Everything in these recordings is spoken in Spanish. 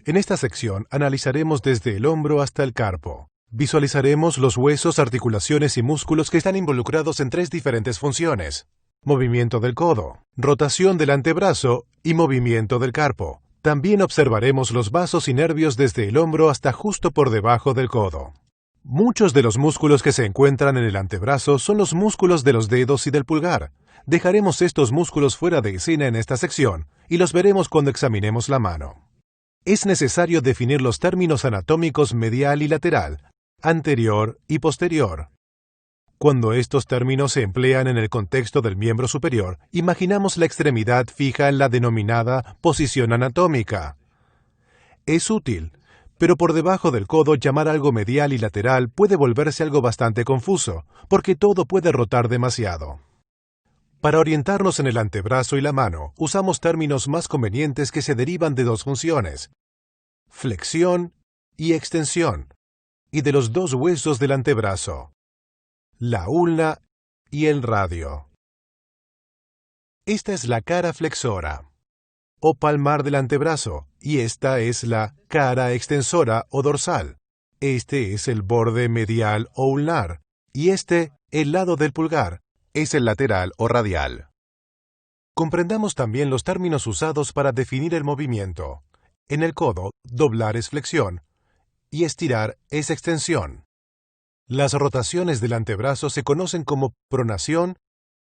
En esta sección analizaremos desde el hombro hasta el carpo. Visualizaremos los huesos, articulaciones y músculos que están involucrados en 3 diferentes funciones: movimiento del codo, rotación del antebrazo y movimiento del carpo. También observaremos los vasos y nervios desde el hombro hasta justo por debajo del codo. Muchos de los músculos que se encuentran en el antebrazo son los músculos de los dedos y del pulgar. Dejaremos estos músculos fuera de escena en esta sección y los veremos cuando examinemos la mano. Es necesario definir los términos anatómicos medial y lateral, anterior y posterior. Cuando estos términos se emplean en el contexto del miembro superior, imaginamos la extremidad fija en la denominada posición anatómica. Es útil, pero por debajo del codo llamar algo medial y lateral puede volverse algo bastante confuso, porque todo puede rotar demasiado. Para orientarnos en el antebrazo y la mano, usamos términos más convenientes que se derivan de 2 funciones: flexión y extensión, y de los 2 huesos del antebrazo, la ulna y el radio. Esta es la cara flexora o palmar del antebrazo, y esta es la cara extensora o dorsal. Este es el borde medial o ulnar, y este, el lado del pulgar, es el lateral o radial. Comprendamos también los términos usados para definir el movimiento. En el codo, doblar es flexión y estirar es extensión. Las rotaciones del antebrazo se conocen como pronación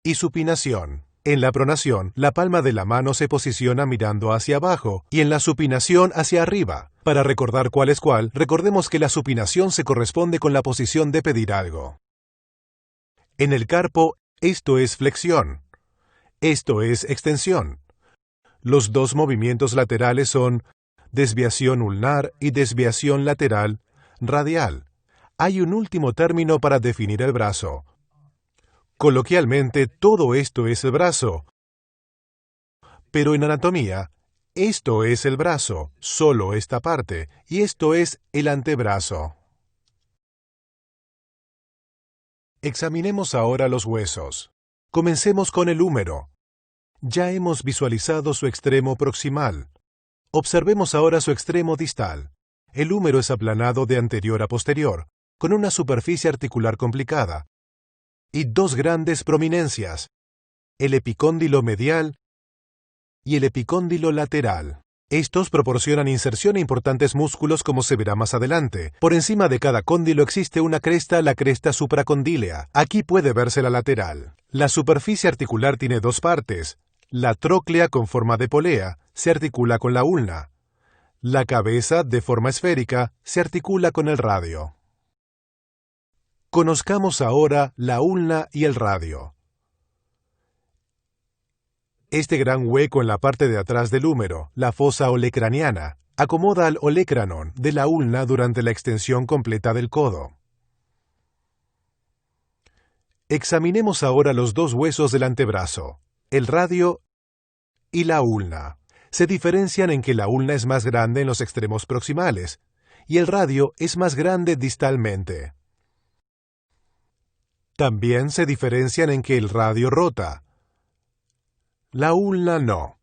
y supinación. En la pronación, la palma de la mano se posiciona mirando hacia abajo y en la supinación hacia arriba. Para recordar cuál es cuál, recordemos que la supinación se corresponde con la posición de pedir algo. En el carpo, esto es flexión. Esto es extensión. Los 2 movimientos laterales son desviación ulnar y desviación lateral radial. Hay un último término para definir el brazo. Coloquialmente, todo esto es el brazo. Pero en anatomía, esto es el brazo, solo esta parte, y esto es el antebrazo. Examinemos ahora los huesos. Comencemos con el húmero. Ya hemos visualizado su extremo proximal. Observemos ahora su extremo distal. El húmero es aplanado de anterior a posterior, con una superficie articular complicada, y 2 grandes prominencias: el epicóndilo medial y el epicóndilo lateral. Estos proporcionan inserción a importantes músculos, como se verá más adelante. Por encima de cada cóndilo existe una cresta, la cresta supracondílea. Aquí puede verse la lateral. La superficie articular tiene 2 partes. La tróclea, con forma de polea, se articula con la ulna. La cabeza, de forma esférica, se articula con el radio. Conozcamos ahora la ulna y el radio. Este gran hueco en la parte de atrás del húmero, la fosa olecraniana, acomoda al olecranon de la ulna durante la extensión completa del codo. Examinemos ahora los 2 huesos del antebrazo, el radio y la ulna. Se diferencian en que la ulna es más grande en los extremos proximales y el radio es más grande distalmente. También se diferencian en que el radio rota. La ulna no.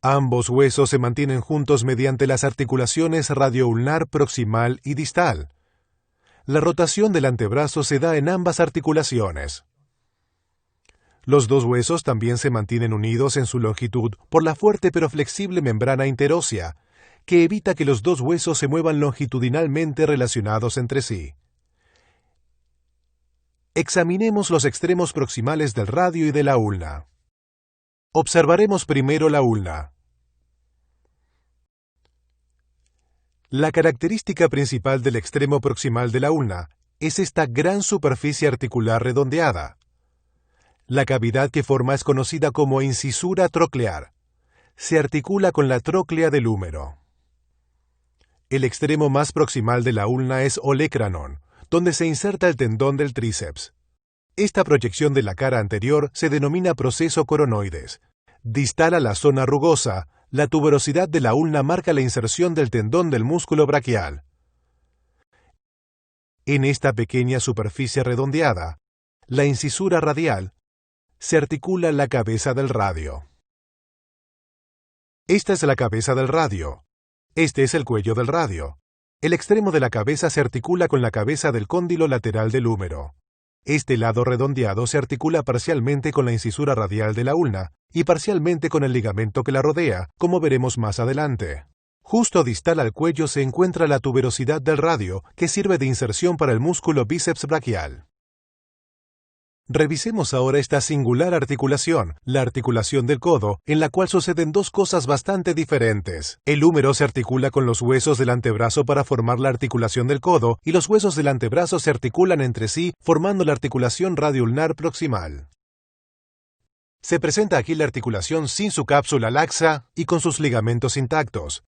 Ambos huesos se mantienen juntos mediante las articulaciones radioulnar proximal y distal. La rotación del antebrazo se da en ambas articulaciones. Los 2 huesos también se mantienen unidos en su longitud por la fuerte pero flexible membrana interósea, que evita que los 2 huesos se muevan longitudinalmente relacionados entre sí. Examinemos los extremos proximales del radio y de la ulna. Observaremos primero la ulna. La característica principal del extremo proximal de la ulna es esta gran superficie articular redondeada. La cavidad que forma es conocida como incisura troclear. Se articula con la tróclea del húmero. El extremo más proximal de la ulna es olecranon, donde se inserta el tendón del tríceps. Esta proyección de la cara anterior se denomina proceso coronoides. Distal a la zona rugosa, la tuberosidad de la ulna marca la inserción del tendón del músculo braquial. En esta pequeña superficie redondeada, la incisura radial, se articula la cabeza del radio. Esta es la cabeza del radio. Este es el cuello del radio. El extremo de la cabeza se articula con la cabeza del cóndilo lateral del húmero. Este lado redondeado se articula parcialmente con la incisura radial de la ulna y parcialmente con el ligamento que la rodea, como veremos más adelante. Justo distal al cuello se encuentra la tuberosidad del radio, que sirve de inserción para el músculo bíceps braquial. Revisemos ahora esta singular articulación, la articulación del codo, en la cual suceden dos cosas bastante diferentes. El húmero se articula con los huesos del antebrazo para formar la articulación del codo, y los huesos del antebrazo se articulan entre sí, formando la articulación radioulnar proximal. Se presenta aquí la articulación sin su cápsula laxa y con sus ligamentos intactos.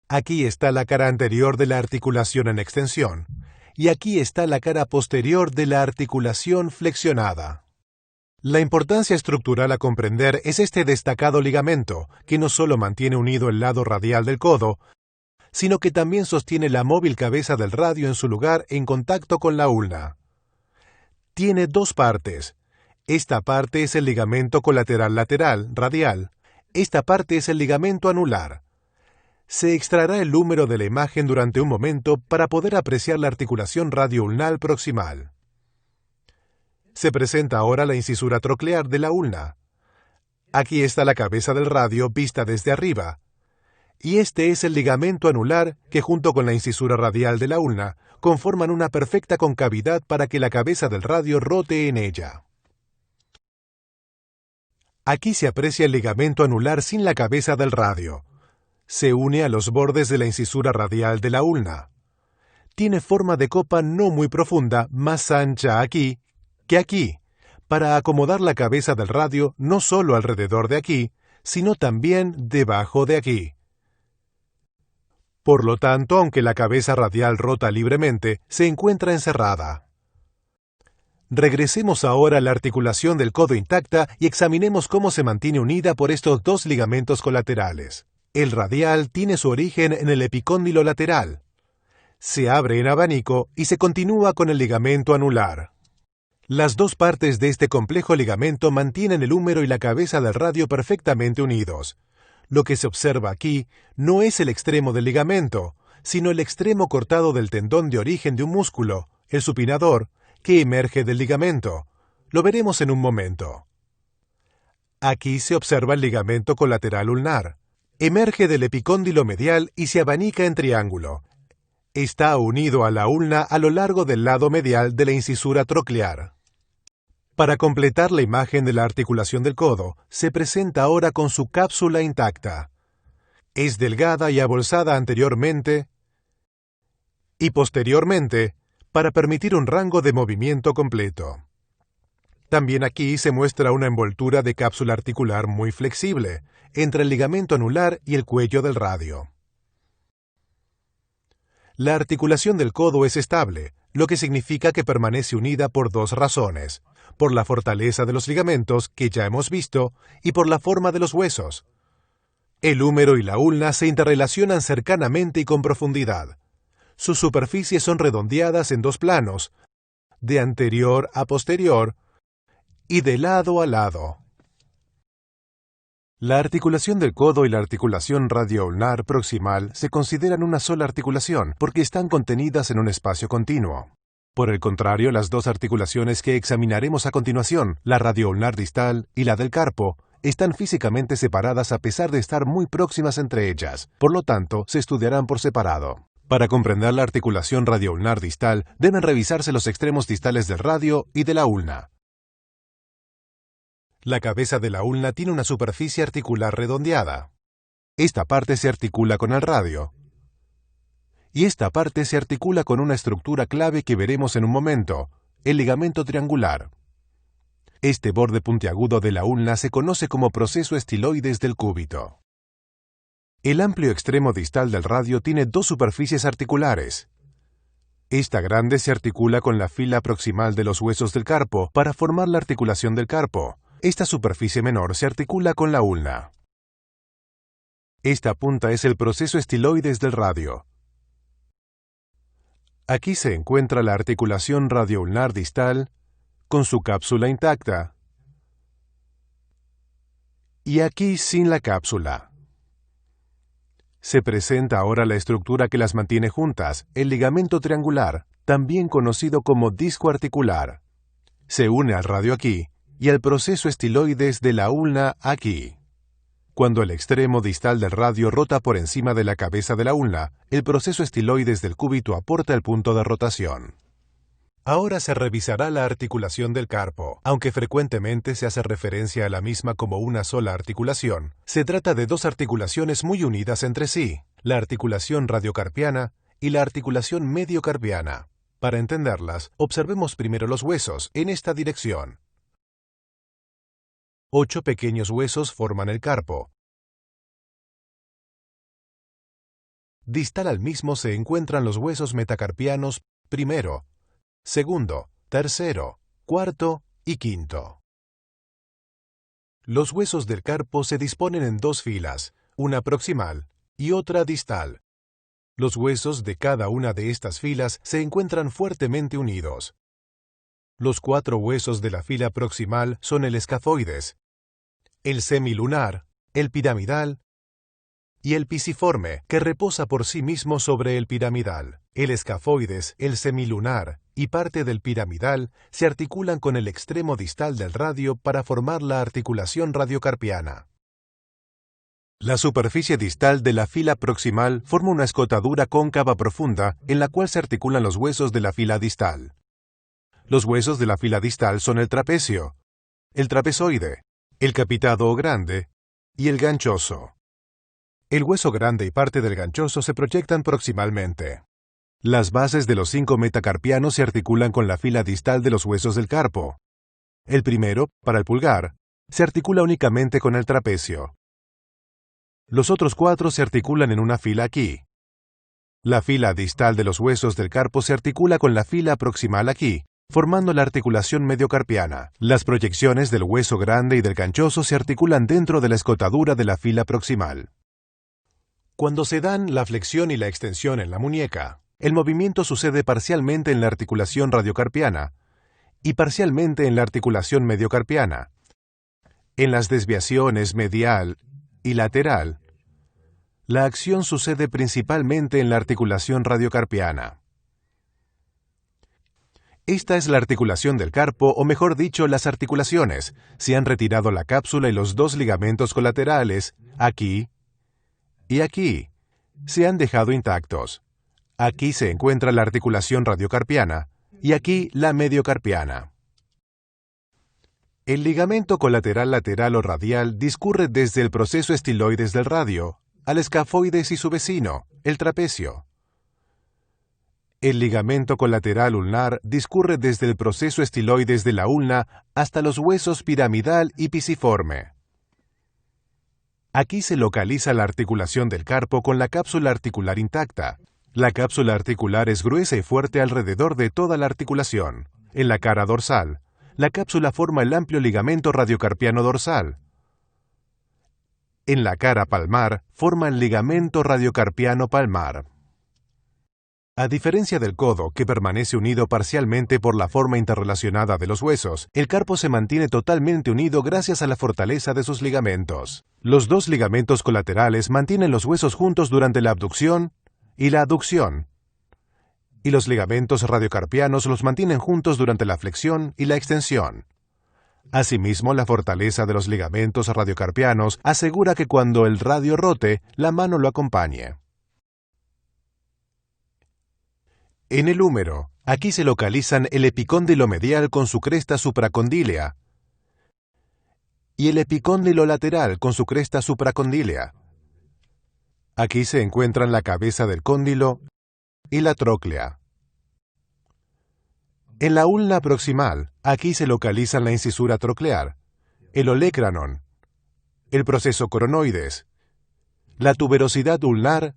Aquí está la cara anterior de la articulación en extensión. Y aquí está la cara posterior de la articulación flexionada. La importancia estructural a comprender es este destacado ligamento, que no solo mantiene unido el lado radial del codo, sino que también sostiene la móvil cabeza del radio en su lugar en contacto con la ulna. Tiene dos partes. Esta parte es el ligamento colateral lateral, radial. Esta parte es el ligamento anular. Se extraerá el húmero de la imagen durante un momento para poder apreciar la articulación radioulnar proximal. Se presenta ahora la incisura troclear de la ulna. Aquí está la cabeza del radio vista desde arriba. Y este es el ligamento anular que junto con la incisura radial de la ulna conforman una perfecta concavidad para que la cabeza del radio rote en ella. Aquí se aprecia el ligamento anular sin la cabeza del radio. Se une a los bordes de la incisura radial de la ulna. Tiene forma de copa no muy profunda, más ancha aquí que aquí, para acomodar la cabeza del radio no solo alrededor de aquí, sino también debajo de aquí. Por lo tanto, aunque la cabeza radial rota libremente, se encuentra encerrada. Regresemos ahora a la articulación del codo intacta y examinemos cómo se mantiene unida por estos dos ligamentos colaterales. El radial tiene su origen en el epicóndilo lateral. Se abre en abanico y se continúa con el ligamento anular. Las dos partes de este complejo ligamento mantienen el húmero y la cabeza del radio perfectamente unidos. Lo que se observa aquí no es el extremo del ligamento, sino el extremo cortado del tendón de origen de un músculo, el supinador, que emerge del ligamento. Lo veremos en un momento. Aquí se observa el ligamento colateral ulnar. Emerge del epicóndilo medial y se abanica en triángulo. Está unido a la ulna a lo largo del lado medial de la incisura troclear. Para completar la imagen de la articulación del codo, se presenta ahora con su cápsula intacta. Es delgada y abolsada anteriormente y posteriormente para permitir un rango de movimiento completo. También aquí se muestra una envoltura de cápsula articular muy flexible, entre el ligamento anular y el cuello del radio. La articulación del codo es estable, lo que significa que permanece unida por dos razones: por la fortaleza de los ligamentos, que ya hemos visto, y por la forma de los huesos. El húmero y la ulna se interrelacionan cercanamente y con profundidad. Sus superficies son redondeadas en dos planos, de anterior a posterior y de lado a lado. La articulación del codo y la articulación radioulnar proximal se consideran una sola articulación porque están contenidas en un espacio continuo. Por el contrario, las dos articulaciones que examinaremos a continuación, la radioulnar distal y la del carpo, están físicamente separadas a pesar de estar muy próximas entre ellas, por lo tanto, se estudiarán por separado. Para comprender la articulación radioulnar distal, deben revisarse los extremos distales del radio y de la ulna. La cabeza de la ulna tiene una superficie articular redondeada. Esta parte se articula con el radio. Y esta parte se articula con una estructura clave que veremos en un momento, el ligamento triangular. Este borde puntiagudo de la ulna se conoce como proceso estiloides del cúbito. El amplio extremo distal del radio tiene dos superficies articulares. Esta grande se articula con la fila proximal de los huesos del carpo para formar la articulación del carpo. Esta superficie menor se articula con la ulna. Esta punta es el proceso estiloides del radio. Aquí se encuentra la articulación radioulnar distal con su cápsula intacta. Y aquí sin la cápsula. Se presenta ahora la estructura que las mantiene juntas, el ligamento triangular, también conocido como disco articular. Se une al radio aquí y al proceso estiloides de la ulna aquí. Cuando el extremo distal del radio rota por encima de la cabeza de la ulna, el proceso estiloides del cúbito aporta el punto de rotación. Ahora se revisará la articulación del carpo. Aunque frecuentemente se hace referencia a la misma como una sola articulación, se trata de dos articulaciones muy unidas entre sí, la articulación radiocarpiana y la articulación mediocarpiana. Para entenderlas, observemos primero los huesos en esta dirección. 8 pequeños huesos forman el carpo. Distal al mismo se encuentran los huesos metacarpianos primero, segundo, tercero, cuarto y quinto. Los huesos del carpo se disponen en dos filas, una proximal y otra distal. Los huesos de cada una de estas filas se encuentran fuertemente unidos. Los 4 huesos de la fila proximal son el escafoides, el semilunar, el piramidal y el pisiforme, que reposa por sí mismo sobre el piramidal. El escafoides, el semilunar y parte del piramidal se articulan con el extremo distal del radio para formar la articulación radiocarpiana. La superficie distal de la fila proximal forma una escotadura cóncava profunda en la cual se articulan los huesos de la fila distal. Los huesos de la fila distal son el trapecio, el trapezoide, el capitado o grande y el ganchoso. El hueso grande y parte del ganchoso se proyectan proximalmente. Las bases de los 5 metacarpianos se articulan con la fila distal de los huesos del carpo. El primero, para el pulgar, se articula únicamente con el trapecio. Los otros 4 se articulan en una fila aquí. La fila distal de los huesos del carpo se articula con la fila proximal aquí, formando la articulación mediocarpiana. Las proyecciones del hueso grande y del ganchoso se articulan dentro de la escotadura de la fila proximal. Cuando se dan la flexión y la extensión en la muñeca, el movimiento sucede parcialmente en la articulación radiocarpiana y parcialmente en la articulación mediocarpiana. En las desviaciones medial y lateral, la acción sucede principalmente en la articulación radiocarpiana. Esta es la articulación del carpo, o mejor dicho, las articulaciones. Se han retirado la cápsula y los 2 ligamentos colaterales, aquí y aquí, se han dejado intactos. Aquí se encuentra la articulación radiocarpiana y aquí la mediocarpiana. El ligamento colateral lateral o radial discurre desde el proceso estiloides del radio al escafoides y su vecino, el trapecio. El ligamento colateral ulnar discurre desde el proceso estiloides de la ulna hasta los huesos piramidal y pisiforme. Aquí se localiza la articulación del carpo con la cápsula articular intacta. La cápsula articular es gruesa y fuerte alrededor de toda la articulación. En la cara dorsal, la cápsula forma el amplio ligamento radiocarpiano dorsal. En la cara palmar, forma el ligamento radiocarpiano palmar. A diferencia del codo, que permanece unido parcialmente por la forma interrelacionada de los huesos, el carpo se mantiene totalmente unido gracias a la fortaleza de sus ligamentos. Los 2 ligamentos colaterales mantienen los huesos juntos durante la abducción y la aducción, y los ligamentos radiocarpianos los mantienen juntos durante la flexión y la extensión. Asimismo, la fortaleza de los ligamentos radiocarpianos asegura que cuando el radio rote, la mano lo acompañe. En el húmero, aquí se localizan el epicóndilo medial con su cresta supracondílea y el epicóndilo lateral con su cresta supracondílea. Aquí se encuentran la cabeza del cóndilo y la tróclea. En la ulna proximal, aquí se localizan la incisura troclear, el olecranon, el proceso coronoides, la tuberosidad ulnar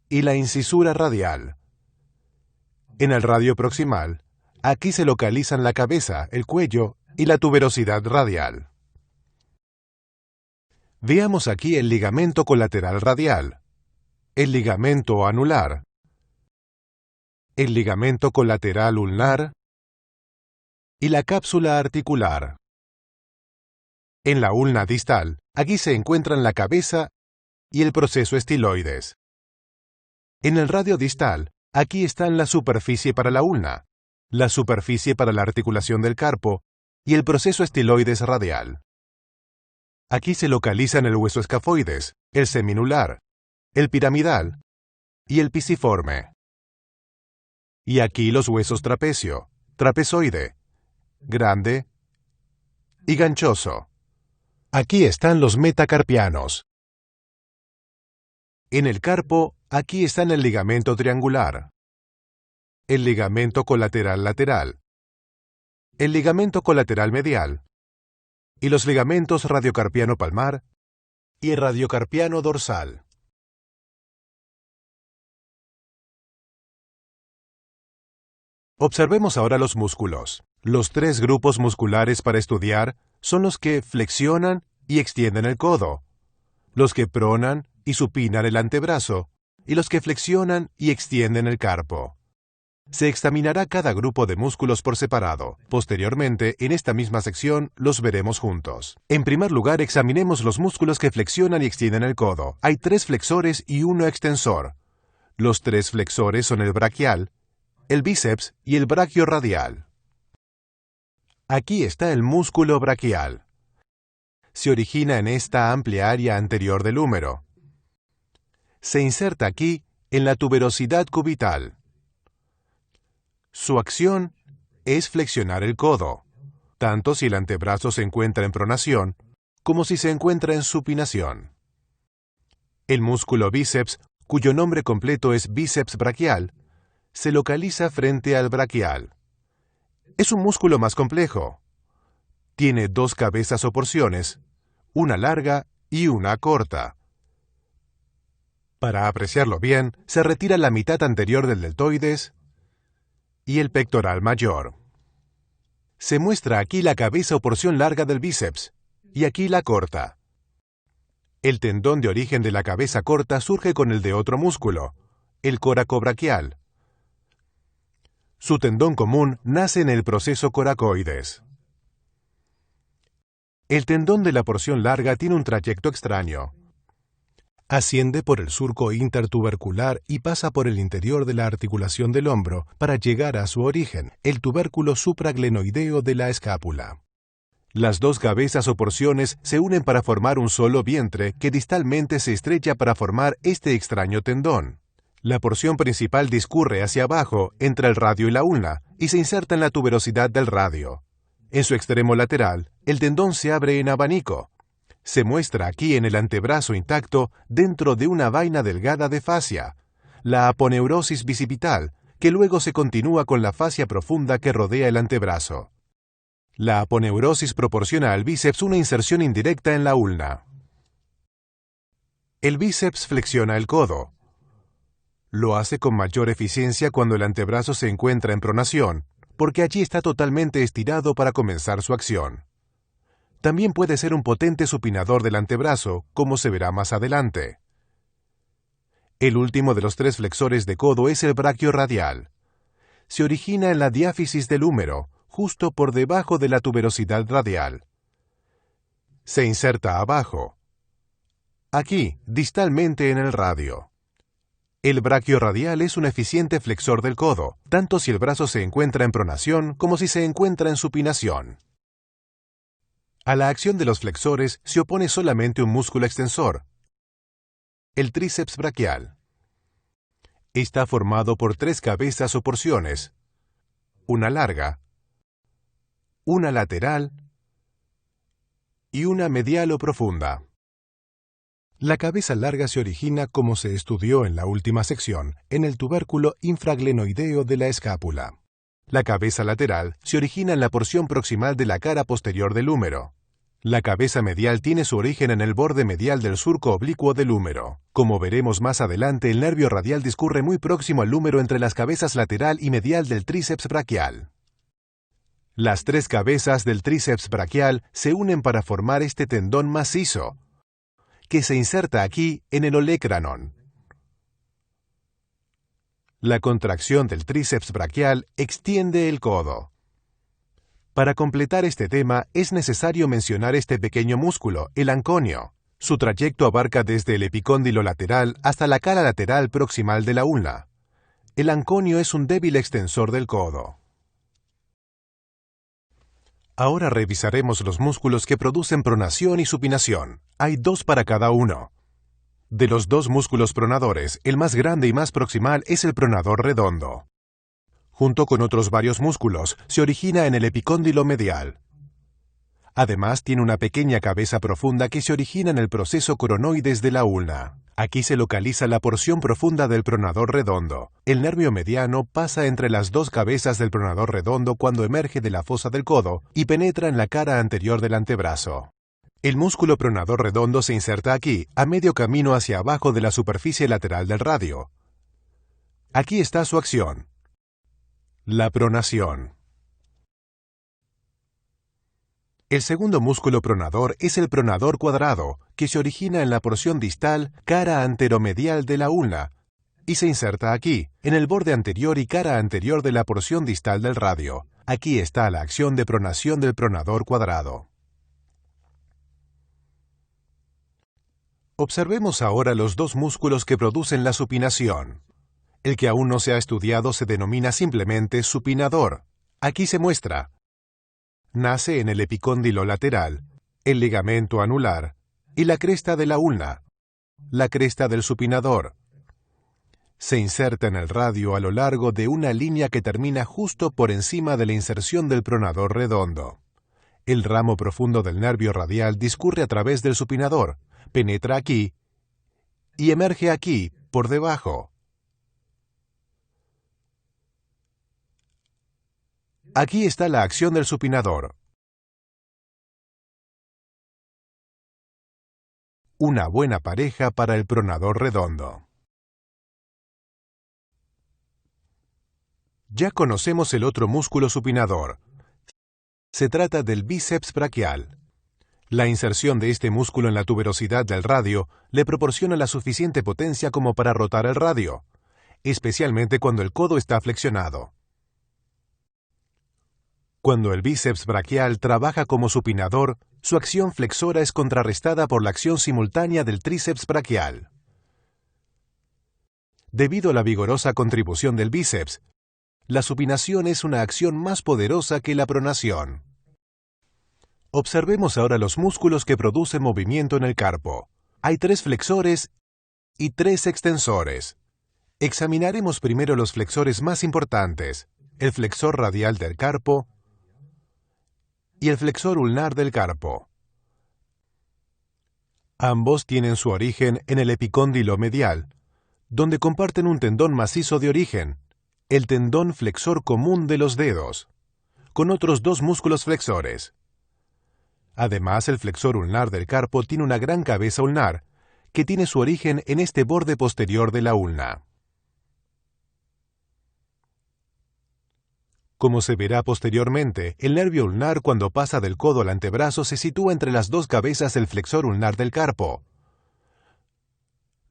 y la incisura radial. En el radio proximal, aquí se localizan la cabeza, el cuello y la tuberosidad radial. Veamos aquí el ligamento colateral radial, el ligamento anular, el ligamento colateral ulnar y la cápsula articular. En la ulna distal, aquí se encuentran la cabeza y el proceso estiloides. En el radio distal, aquí están la superficie para la ulna, la superficie para la articulación del carpo y el proceso estiloides radial. Aquí se localizan el hueso escafoides, el seminular, el piramidal y el pisiforme. Y aquí los huesos trapecio, trapezoide, grande y ganchoso. Aquí están los metacarpianos. En el carpo, aquí están el ligamento triangular, el ligamento colateral lateral, el ligamento colateral medial y los ligamentos radiocarpiano palmar y radiocarpiano dorsal. Observemos ahora los músculos. Los tres grupos musculares para estudiar son los que flexionan y extienden el codo, los que pronan y supinan el antebrazo, y los que flexionan y extienden el carpo. Se examinará cada grupo de músculos por separado. Posteriormente, en esta misma sección, los veremos juntos. En primer lugar, examinemos los músculos que flexionan y extienden el codo. Hay 3 flexores y 1 extensor. Los 3 flexores son el braquial, el bíceps y el brachioradial. Aquí está el músculo braquial. Se origina en esta amplia área anterior del húmero. Se inserta aquí en la tuberosidad cubital. Su acción es flexionar el codo, tanto si el antebrazo se encuentra en pronación como si se encuentra en supinación. El músculo bíceps, cuyo nombre completo es bíceps braquial, se localiza frente al braquial. Es un músculo más complejo. Tiene 2 cabezas o porciones, una larga y una corta. Para apreciarlo bien, se retira la mitad anterior del deltoides y el pectoral mayor. Se muestra aquí la cabeza o porción larga del bíceps, y aquí la corta. El tendón de origen de la cabeza corta surge con el de otro músculo, el coracobraquial. Su tendón común nace en el proceso coracoides. El tendón de la porción larga tiene un trayecto extraño. Asciende por el surco intertubercular y pasa por el interior de la articulación del hombro para llegar a su origen, el tubérculo supraglenoideo de la escápula. Las 2 cabezas o porciones se unen para formar un solo vientre que distalmente se estrecha para formar este extraño tendón. La porción principal discurre hacia abajo entre el radio y la ulna y se inserta en la tuberosidad del radio. En su extremo lateral, el tendón se abre en abanico. Se muestra aquí en el antebrazo intacto dentro de una vaina delgada de fascia, la aponeurosis bicipital, que luego se continúa con la fascia profunda que rodea el antebrazo. La aponeurosis proporciona al bíceps una inserción indirecta en la ulna. El bíceps flexiona el codo. Lo hace con mayor eficiencia cuando el antebrazo se encuentra en pronación, porque allí está totalmente estirado para comenzar su acción. También puede ser un potente supinador del antebrazo, como se verá más adelante. El último de los 3 flexores de codo es el brachioradial. Se origina en la diáfisis del húmero, justo por debajo de la tuberosidad radial. Se inserta abajo, aquí, distalmente en el radio. El brachioradial es un eficiente flexor del codo, tanto si el brazo se encuentra en pronación como si se encuentra en supinación. A la acción de los flexores se opone solamente un músculo extensor, el tríceps braquial. Está formado por 3 cabezas o porciones, una larga, una lateral y una medial o profunda. La cabeza larga se origina, como se estudió en la última sección, en el tubérculo infraglenoideo de la escápula. La cabeza lateral se origina en la porción proximal de la cara posterior del húmero. La cabeza medial tiene su origen en el borde medial del surco oblicuo del húmero. Como veremos más adelante, el nervio radial discurre muy próximo al húmero entre las cabezas lateral y medial del tríceps braquial. Las 3 cabezas del tríceps braquial se unen para formar este tendón macizo, que se inserta aquí en el olecranon. La contracción del tríceps braquial extiende el codo. Para completar este tema es necesario mencionar este pequeño músculo, el anconio. Su trayecto abarca desde el epicóndilo lateral hasta la cara lateral proximal de la ulna. El anconio es un débil extensor del codo. Ahora revisaremos los músculos que producen pronación y supinación. Hay 2 para cada uno. De los 2 músculos pronadores, el más grande y más proximal es el pronador redondo. Junto con otros varios músculos, se origina en el epicóndilo medial. Además, tiene una pequeña cabeza profunda que se origina en el proceso coronoides de la ulna. Aquí se localiza la porción profunda del pronador redondo. El nervio mediano pasa entre las 2 cabezas del pronador redondo cuando emerge de la fosa del codo y penetra en la cara anterior del antebrazo. El músculo pronador redondo se inserta aquí, a medio camino hacia abajo de la superficie lateral del radio. Aquí está su acción. La pronación. El segundo músculo pronador es el pronador cuadrado, que se origina en la porción distal cara anteromedial de la ulna y se inserta aquí, en el borde anterior y cara anterior de la porción distal del radio. Aquí está la acción de pronación del pronador cuadrado. Observemos ahora los 2 músculos que producen la supinación. El que aún no se ha estudiado se denomina simplemente supinador. Aquí se muestra. Nace en el epicóndilo lateral, el ligamento anular y la cresta de la ulna, la cresta del supinador. Se inserta en el radio a lo largo de una línea que termina justo por encima de la inserción del pronador redondo. El ramo profundo del nervio radial discurre a través del supinador, penetra aquí y emerge aquí, por debajo. Aquí está la acción del supinador. Una buena pareja para el pronador redondo. Ya conocemos el otro músculo supinador. Se trata del bíceps braquial. La inserción de este músculo en la tuberosidad del radio le proporciona la suficiente potencia como para rotar el radio, especialmente cuando el codo está flexionado. Cuando el bíceps braquial trabaja como supinador, su acción flexora es contrarrestada por la acción simultánea del tríceps braquial. Debido a la vigorosa contribución del bíceps, la supinación es una acción más poderosa que la pronación. Observemos ahora los músculos que producen movimiento en el carpo. Hay 3 flexores y 3 extensores. Examinaremos primero los flexores más importantes, el flexor radial del carpo y el flexor ulnar del carpo. Ambos tienen su origen en el epicóndilo medial, donde comparten un tendón macizo de origen, el tendón flexor común de los dedos, con otros 2 músculos flexores. Además, el flexor ulnar del carpo tiene una gran cabeza ulnar, que tiene su origen en este borde posterior de la ulna. Como se verá posteriormente, el nervio ulnar cuando pasa del codo al antebrazo se sitúa entre las 2 cabezas del flexor ulnar del carpo.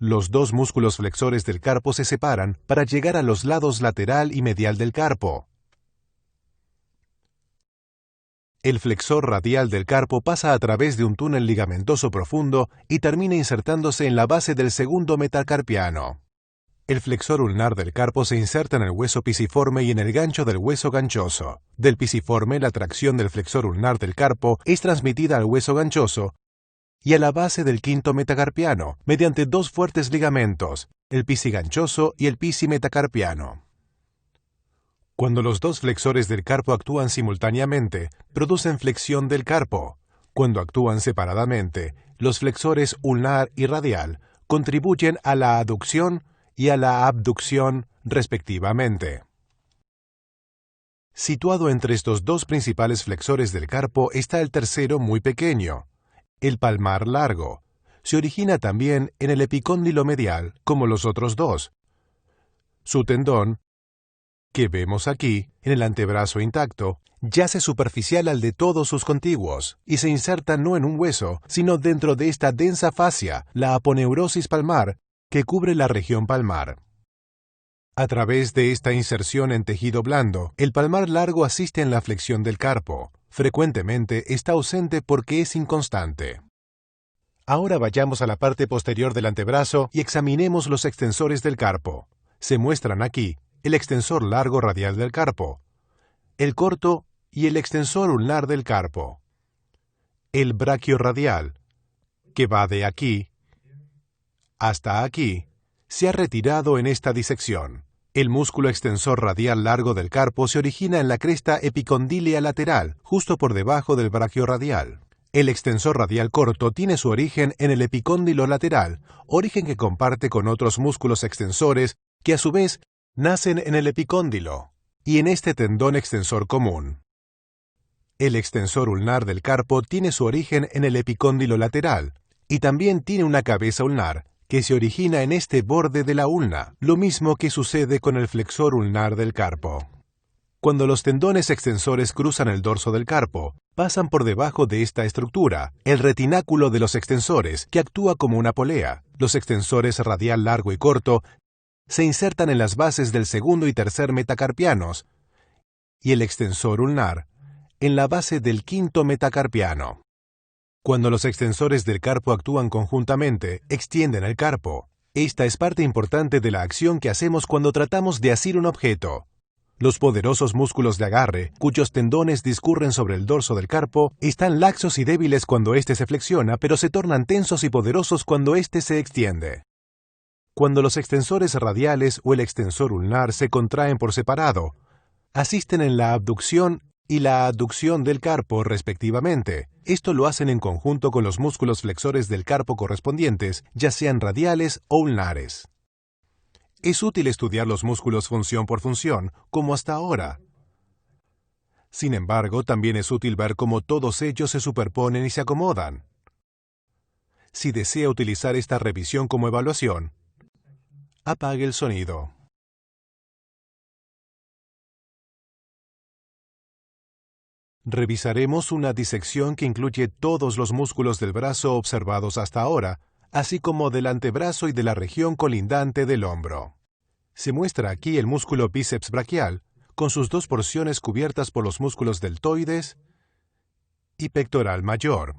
Los 2 músculos flexores del carpo se separan para llegar a los lados lateral y medial del carpo. El flexor radial del carpo pasa a través de un túnel ligamentoso profundo y termina insertándose en la base del segundo metacarpiano. El flexor ulnar del carpo se inserta en el hueso pisiforme y en el gancho del hueso ganchoso. Del pisiforme, la tracción del flexor ulnar del carpo es transmitida al hueso ganchoso y a la base del quinto metacarpiano, mediante 2 fuertes ligamentos, el pisiganchoso y el pisimetacarpiano. Cuando los 2 flexores del carpo actúan simultáneamente, producen flexión del carpo. Cuando actúan separadamente, los flexores ulnar y radial contribuyen a la aducción y a la abducción, respectivamente. Situado entre estos 2 principales flexores del carpo está el tercero muy pequeño, el palmar largo. Se origina también en el epicóndilo medial, como los otros 2. Su tendón, que vemos aquí, en el antebrazo intacto, yace superficial al de todos sus contiguos, y se inserta no en un hueso, sino dentro de esta densa fascia, la aponeurosis palmar, que cubre la región palmar. A través de esta inserción en tejido blando, el palmar largo asiste en la flexión del carpo. Frecuentemente está ausente porque es inconstante. Ahora vayamos a la parte posterior del antebrazo y examinemos los extensores del carpo. Se muestran aquí el extensor largo radial del carpo, el corto y el extensor ulnar del carpo. El brachiorradial, que va de aquí hasta aquí, se ha retirado en esta disección. El músculo extensor radial largo del carpo se origina en la cresta epicondílea lateral, justo por debajo del brachiorradial. El extensor radial corto tiene su origen en el epicóndilo lateral, origen que comparte con otros músculos extensores que a su vez nacen en el epicóndilo y en este tendón extensor común. El extensor ulnar del carpo tiene su origen en el epicóndilo lateral y también tiene una cabeza ulnar que se origina en este borde de la ulna, lo mismo que sucede con el flexor ulnar del carpo. Cuando los tendones extensores cruzan el dorso del carpo, pasan por debajo de esta estructura, el retináculo de los extensores, que actúa como una polea. Los extensores radial largo y corto se insertan en las bases del segundo y tercer metacarpianos, y el extensor ulnar en la base del quinto metacarpiano. Cuando los extensores del carpo actúan conjuntamente, extienden el carpo. Esta es parte importante de la acción que hacemos cuando tratamos de asir un objeto. Los poderosos músculos de agarre, cuyos tendones discurren sobre el dorso del carpo, están laxos y débiles cuando éste se flexiona, pero se tornan tensos y poderosos cuando éste se extiende. Cuando los extensores radiales o el extensor ulnar se contraen por separado, asisten en la abducción y la aducción del carpo respectivamente. Esto lo hacen en conjunto con los músculos flexores del carpo correspondientes, ya sean radiales o ulnares. Es útil estudiar los músculos función por función, como hasta ahora. Sin embargo, también es útil ver cómo todos ellos se superponen y se acomodan. Si desea utilizar esta revisión como evaluación, apague el sonido. Revisaremos una disección que incluye todos los músculos del brazo observados hasta ahora, así como del antebrazo y de la región colindante del hombro. Se muestra aquí el músculo bíceps braquial, con sus dos porciones cubiertas por los músculos deltoides y pectoral mayor.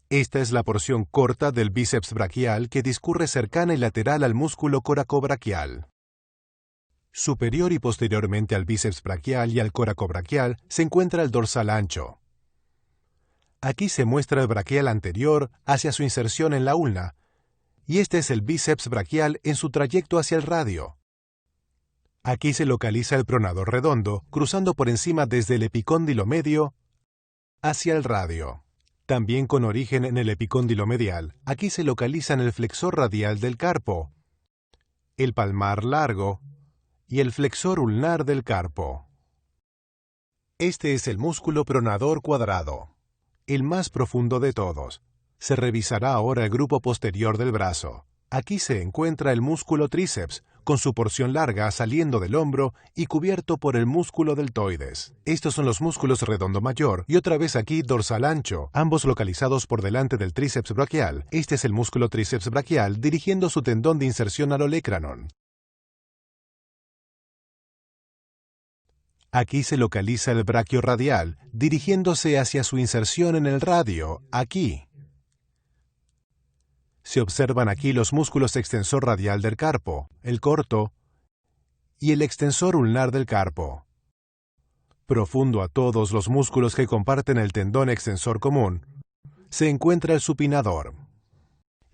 Esta es la porción corta del bíceps braquial que discurre cercana y lateral al músculo coracobraquial. Superior y posteriormente al bíceps braquial y al coracobraquial se encuentra el dorsal ancho. Aquí se muestra el braquial anterior hacia su inserción en la ulna, y este es el bíceps braquial en su trayecto hacia el radio. Aquí se localiza el pronador redondo, cruzando por encima desde el epicóndilo medio hacia el radio. También con origen en el epicóndilo medial, aquí se localizan el flexor radial del carpo, el palmar largo y el flexor ulnar del carpo. Este es el músculo pronador cuadrado, el más profundo de todos. Se revisará ahora el grupo posterior del brazo. Aquí se encuentra el músculo tríceps, con su porción larga saliendo del hombro y cubierto por el músculo deltoides. Estos son los músculos redondo mayor y otra vez aquí dorsal ancho, ambos localizados por delante del tríceps braquial. Este es el músculo tríceps braquial dirigiendo su tendón de inserción al olecranon. Aquí se localiza el brachiorradial, dirigiéndose hacia su inserción en el radio, aquí. Se observan aquí los músculos extensor radial del carpo, el corto, y el extensor ulnar del carpo. Profundo a todos los músculos que comparten el tendón extensor común, se encuentra el supinador.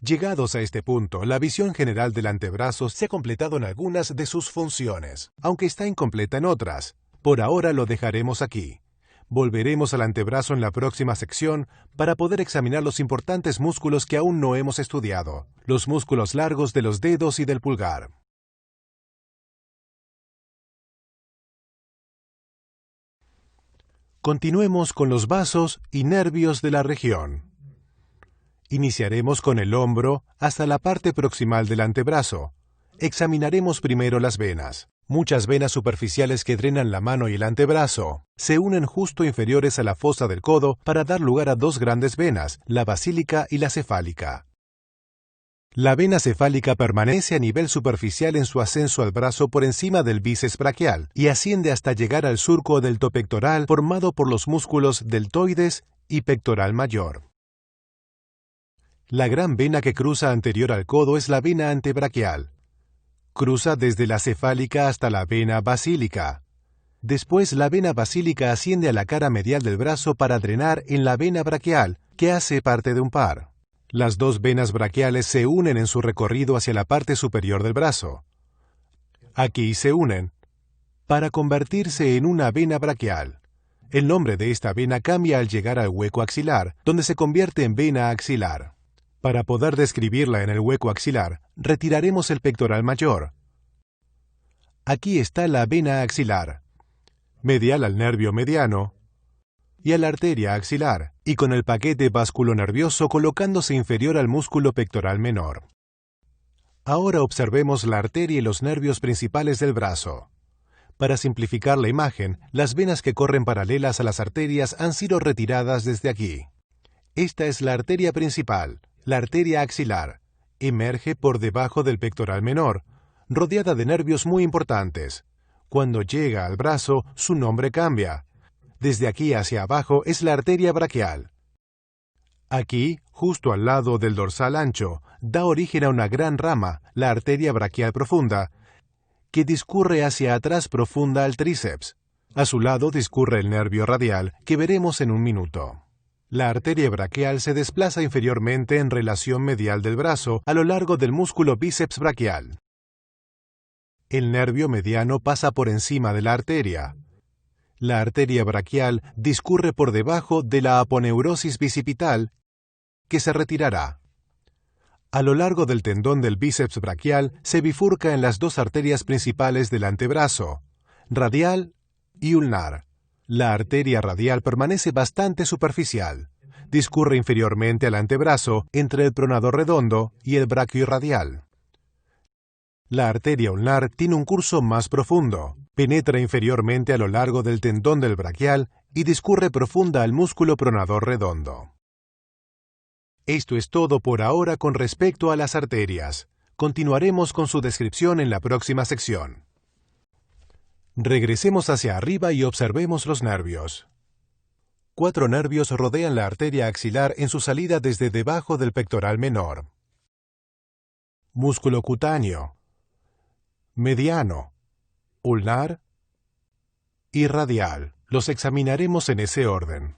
Llegados a este punto, la visión general del antebrazo se ha completado en algunas de sus funciones, aunque está incompleta en otras. Por ahora lo dejaremos aquí. Volveremos al antebrazo en la próxima sección para poder examinar los importantes músculos que aún no hemos estudiado, los músculos largos de los dedos y del pulgar. Continuemos con los vasos y nervios de la región. Iniciaremos con el hombro hasta la parte proximal del antebrazo. Examinaremos primero las venas. Muchas venas superficiales que drenan la mano y el antebrazo se unen justo inferiores a la fosa del codo para dar lugar a dos grandes venas, la basílica y la cefálica. La vena cefálica permanece a nivel superficial en su ascenso al brazo por encima del bíceps braquial y asciende hasta llegar al surco deltopectoral formado por los músculos deltoides y pectoral mayor. La gran vena que cruza anterior al codo es la vena antebraquial. Cruza desde la cefálica hasta la vena basílica. Después la vena basílica asciende a la cara medial del brazo para drenar en la vena braquial, que hace parte de un par. Las dos venas braquiales se unen en su recorrido hacia la parte superior del brazo. Aquí se unen para convertirse en una vena braquial. El nombre de esta vena cambia al llegar al hueco axilar, donde se convierte en vena axilar. Para poder describirla en el hueco axilar, retiraremos el pectoral mayor. Aquí está la vena axilar, medial al nervio mediano y a la arteria axilar, y con el paquete vasculonervioso colocándose inferior al músculo pectoral menor. Ahora observemos la arteria y los nervios principales del brazo. Para simplificar la imagen, las venas que corren paralelas a las arterias han sido retiradas desde aquí. Esta es la arteria principal, la arteria axilar. Emerge por debajo del pectoral menor, rodeada de nervios muy importantes. Cuando llega al brazo, su nombre cambia. Desde aquí hacia abajo es la arteria braquial. Aquí, justo al lado del dorsal ancho, da origen a una gran rama, la arteria braquial profunda, que discurre hacia atrás profunda al tríceps. A su lado discurre el nervio radial, que veremos en un minuto. La arteria braquial se desplaza inferiormente en relación medial del brazo a lo largo del músculo bíceps braquial. El nervio mediano pasa por encima de la arteria. La arteria braquial discurre por debajo de la aponeurosis bicipital, que se retirará. A lo largo del tendón del bíceps braquial se bifurca en las dos arterias principales del antebrazo, radial y ulnar. La arteria radial permanece bastante superficial. Discurre inferiormente al antebrazo entre el pronador redondo y el braquio radial. La arteria ulnar tiene un curso más profundo. Penetra inferiormente a lo largo del tendón del braquial y discurre profunda al músculo pronador redondo. Esto es todo por ahora con respecto a las arterias. Continuaremos con su descripción en la próxima sección. Regresemos hacia arriba y observemos los nervios. 4 nervios rodean la arteria axilar en su salida desde debajo del pectoral menor. Músculo cutáneo, mediano, ulnar y radial. Los examinaremos en ese orden.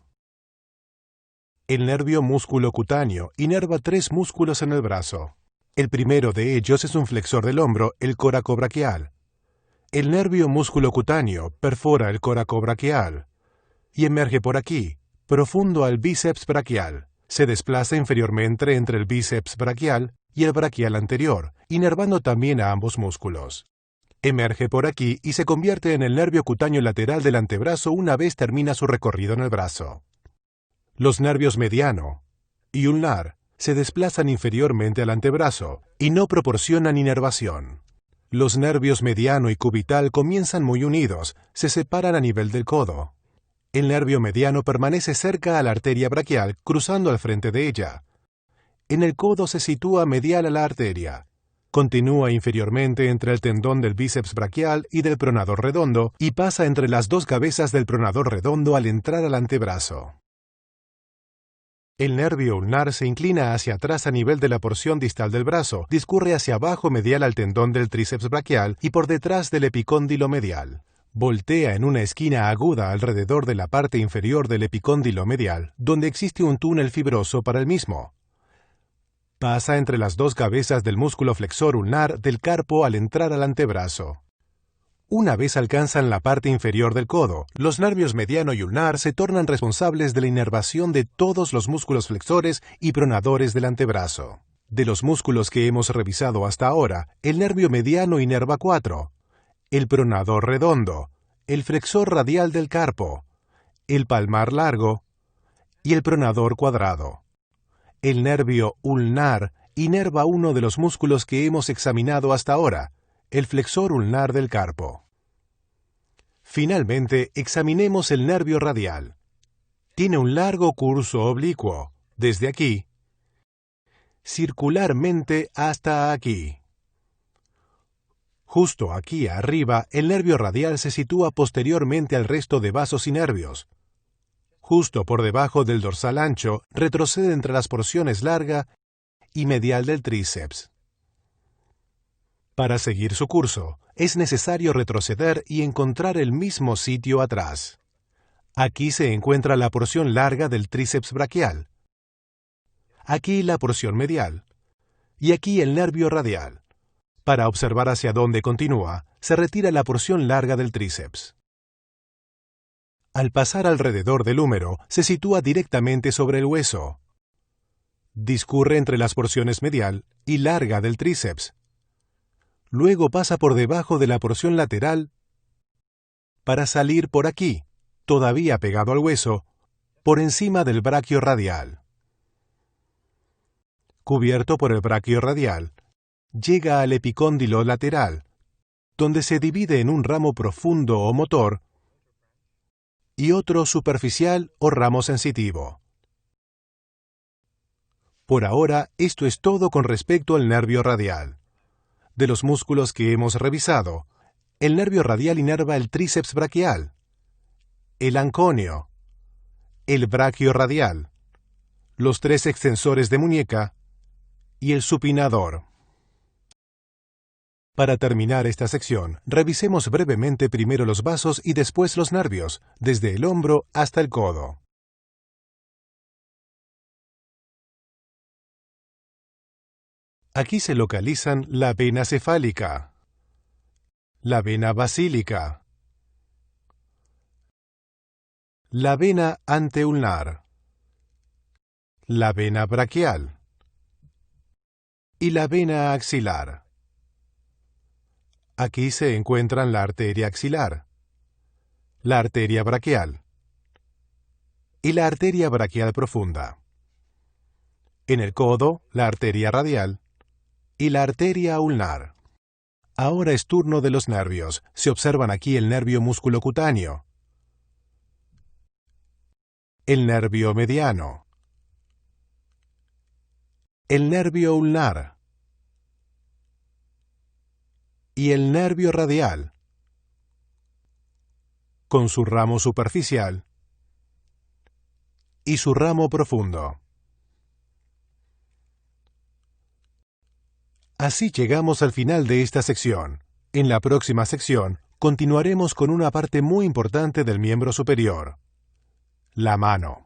El nervio músculo cutáneo inerva 3 músculos en el brazo. El primero de ellos es un flexor del hombro, el coracobraquial. El nervio músculo cutáneo perfora el coracobraquial y emerge por aquí, profundo al bíceps braquial. Se desplaza inferiormente entre el bíceps braquial y el braquial anterior, inervando también a ambos músculos. Emerge por aquí y se convierte en el nervio cutáneo lateral del antebrazo una vez termina su recorrido en el brazo. Los nervios mediano y ulnar se desplazan inferiormente al antebrazo y no proporcionan inervación. Los nervios mediano y cubital comienzan muy unidos, se separan a nivel del codo. El nervio mediano permanece cerca a la arteria braquial, cruzando al frente de ella. En el codo se sitúa medial a la arteria. Continúa inferiormente entre el tendón del bíceps braquial y del pronador redondo y pasa entre las dos cabezas del pronador redondo al entrar al antebrazo. El nervio ulnar se inclina hacia atrás a nivel de la porción distal del brazo, discurre hacia abajo medial al tendón del tríceps braquial y por detrás del epicóndilo medial. Voltea en una esquina aguda alrededor de la parte inferior del epicóndilo medial, donde existe un túnel fibroso para el mismo. Pasa entre las dos cabezas del músculo flexor ulnar del carpo al entrar al antebrazo. Una vez alcanzan la parte inferior del codo, los nervios mediano y ulnar se tornan responsables de la inervación de todos los músculos flexores y pronadores del antebrazo. De los músculos que hemos revisado hasta ahora, el nervio mediano inerva 4, el pronador redondo, el flexor radial del carpo, el palmar largo y el pronador cuadrado. El nervio ulnar inerva uno de los músculos que hemos examinado hasta ahora, el flexor ulnar del carpo. Finalmente, examinemos el nervio radial. Tiene un largo curso oblicuo, desde aquí, circularmente hasta aquí. Justo aquí arriba, el nervio radial se sitúa posteriormente al resto de vasos y nervios. Justo por debajo del dorsal ancho, retrocede entre las porciones larga y medial del tríceps. Para seguir su curso, es necesario retroceder y encontrar el mismo sitio atrás. Aquí se encuentra la porción larga del tríceps braquial. Aquí la porción medial. Y aquí el nervio radial. Para observar hacia dónde continúa, se retira la porción larga del tríceps. Al pasar alrededor del húmero, se sitúa directamente sobre el hueso. Discurre entre las porciones medial y larga del tríceps. Luego pasa por debajo de la porción lateral para salir por aquí, todavía pegado al hueso, por encima del braquio radial. Cubierto por el braquio radial, llega al epicóndilo lateral, donde se divide en un ramo profundo o motor y otro superficial o ramo sensitivo. Por ahora, esto es todo con respecto al nervio radial. De los músculos que hemos revisado, el nervio radial inerva el tríceps braquial, el anconio, el braquio radial, los 3 extensores de muñeca y el supinador. Para terminar esta sección, revisemos brevemente primero los vasos y después los nervios, desde el hombro hasta el codo. Aquí se localizan la vena cefálica, la vena basílica, la vena anteulnar, la vena braquial y la vena axilar. Aquí se encuentran la arteria axilar, la arteria braquial y la arteria braquial profunda. En el codo, la arteria radial y la arteria ulnar. Ahora es turno de los nervios. Se observan aquí el nervio musculocutáneo, el nervio mediano, el nervio ulnar y el nervio radial, con su ramo superficial y su ramo profundo. Así llegamos al final de esta sección. En la próxima sección, continuaremos con una parte muy importante del miembro superior, la mano.